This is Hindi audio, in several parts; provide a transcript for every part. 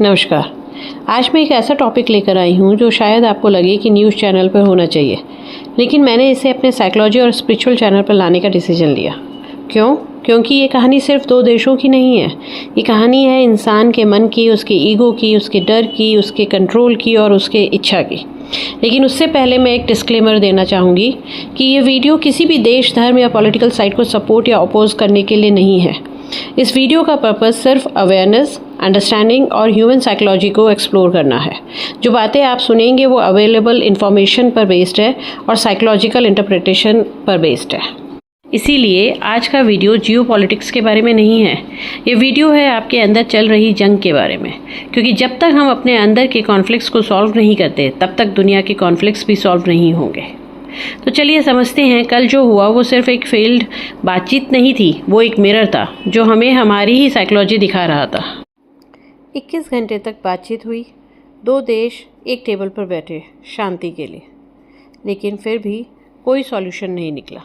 नमस्कार। आज मैं एक ऐसा टॉपिक लेकर आई हूँ जो शायद आपको लगे कि न्यूज़ चैनल पर होना चाहिए, लेकिन मैंने इसे अपने साइकोलॉजी और स्पिरिचुअल चैनल पर लाने का डिसीजन लिया। क्यों? क्योंकि ये कहानी सिर्फ दो देशों की नहीं है। ये कहानी है इंसान के मन की, उसके ईगो की, उसके डर की, उसके कंट्रोल की और उसके इच्छा की। लेकिन उससे पहले मैं एक डिस्क्लेमर देना चाहूँगी कि ये वीडियो किसी भी देश, धर्म या पॉलिटिकल साइड को सपोर्ट या अपोज करने के लिए नहीं है। इस वीडियो का पर्पस सिर्फ अवेयरनेस, अंडरस्टैंडिंग और ह्यूमन साइकोलॉजी को एक्सप्लोर करना है। जो बातें आप सुनेंगे वो अवेलेबल इन्फॉर्मेशन पर बेस्ड है और साइकोलॉजिकल इंटरप्रिटेशन पर बेस्ड है। इसीलिए आज का वीडियो जियोपॉलिटिक्स के बारे में नहीं है। ये वीडियो है आपके अंदर चल रही जंग के बारे में, क्योंकि जब तक हम अपने अंदर के कॉन्फ्लिक्ट्स को सॉल्व नहीं करते तब तक दुनिया के कॉन्फ्लिक्ट्स भी सॉल्व नहीं होंगे। तो चलिए समझते हैं, कल जो हुआ वो सिर्फ एक फेल्ड बातचीत नहीं थी, वो एक मिरर था जो हमें हमारी ही साइकोलॉजी दिखा रहा था। 21 घंटे तक बातचीत हुई, दो देश एक टेबल पर बैठे शांति के लिए, लेकिन फिर भी कोई सॉल्यूशन नहीं निकला।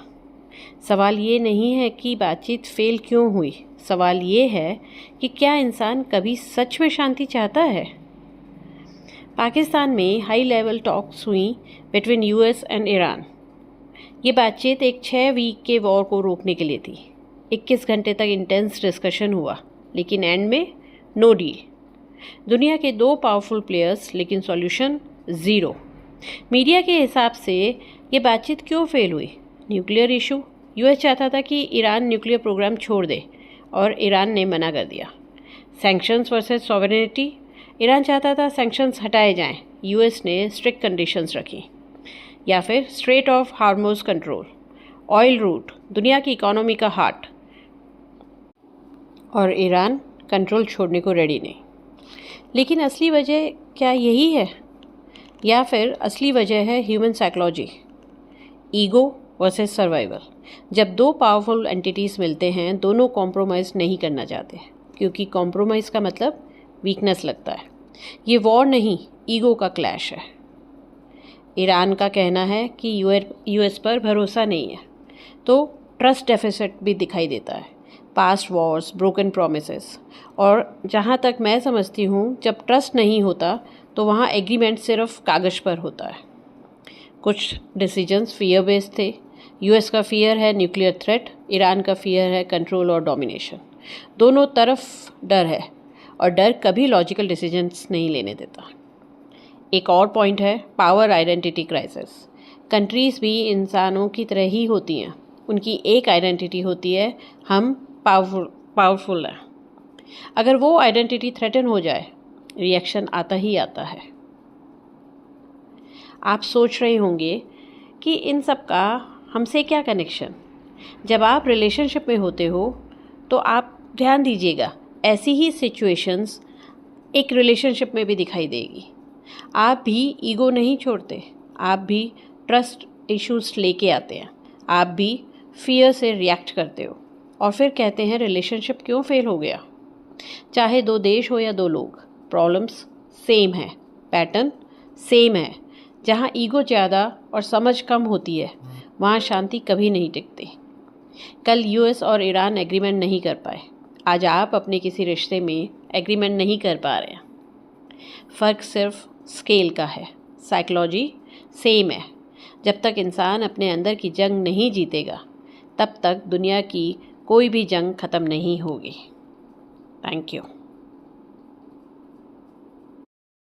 सवाल ये नहीं है कि बातचीत फेल क्यों हुई, सवाल ये है कि क्या इंसान कभी सच में शांति चाहता है। पाकिस्तान में हाई लेवल टॉक्स हुई बिटवीन यूएस एंड ईरान। ये बातचीत एक 6 वीक के वॉर को रोकने के लिए थी। 21 घंटे तक इंटेंस डिस्कशन हुआ, लेकिन एंड में नो डील। दुनिया के दो पावरफुल प्लेयर्स, लेकिन सॉल्यूशन ज़ीरो। मीडिया के हिसाब से ये बातचीत क्यों फेल हुई? Nuclear issue. यूएस चाहता था कि ईरान न्यूक्लियर प्रोग्राम छोड़ दे और ईरान ने मना कर दिया। Sanctions versus sovereignty. ईरान चाहता था सैंक्शंस हटाए जाएं, यूएस ने स्ट्रिक्ट कंडीशंस रखी। या फिर strait of Hormuz control, oil route, दुनिया की इकोनॉमी का हार्ट, और ईरान कंट्रोल छोड़ने को रेडी नहीं। लेकिन असली वजह क्या यही है, या फिर असली वजह है human psychology, ego versus survival. जब दो पावरफुल एंटिटीज़ मिलते हैं, दोनों कॉम्प्रोमाइज़ नहीं करना चाहते, क्योंकि कॉम्प्रोमाइज़ का मतलब वीकनेस लगता है। ये वॉर नहीं, ईगो का क्लैश है। ईरान का कहना है कि यूएस पर भरोसा नहीं है, तो ट्रस्ट डेफिसिट भी दिखाई देता है। पास्ट वॉर्स, ब्रोकन प्रोमिसेस, और जहाँ तक मैं समझती हूँ, जब ट्रस्ट नहीं होता तो वहाँ एग्रीमेंट सिर्फ कागज़ पर होता है। कुछ डिसीजंस फियर बेस्ड थे। यूएस का फियर है न्यूक्लियर थ्रेट, ईरान का फियर है कंट्रोल और डोमिनेशन। दोनों तरफ डर है, और डर कभी लॉजिकल डिसीजंस नहीं लेने देता। एक और पॉइंट है पावर आइडेंटिटी क्राइसिस। कंट्रीज़ भी इंसानों की तरह ही होती हैं, उनकी एक आइडेंटिटी होती है, हम पावरफुल हैं। अगर वो आइडेंटिटी थ्रेटन हो जाए, रिएक्शन आता ही आता है। आप सोच रहे होंगे कि इन सब का हमसे क्या कनेक्शन। जब आप रिलेशनशिप में होते हो तो आप ध्यान दीजिएगा, ऐसी ही सिचुएशंस एक रिलेशनशिप में भी दिखाई देगी। आप भी ईगो नहीं छोड़ते, आप भी ट्रस्ट इश्यूज लेके आते हैं, आप भी फियर से रिएक्ट करते हो, और फिर कहते हैं रिलेशनशिप क्यों फेल हो गया। चाहे दो देश हो या दो लोग, प्रॉब्लम्स सेम है, पैटर्न सेम है। जहाँ ईगो ज़्यादा और समझ कम होती है, वहाँ शांति कभी नहीं टिकती। कल यूएस और ईरान एग्रीमेंट नहीं कर पाए, आज आप अपने किसी रिश्ते में एग्रीमेंट नहीं कर पा रहे हैं। फ़र्क सिर्फ स्केल का है, साइकोलॉजी सेम है। जब तक इंसान अपने अंदर की जंग नहीं जीतेगा, तब तक दुनिया की कोई भी जंग ख़त्म नहीं होगी। Thank you.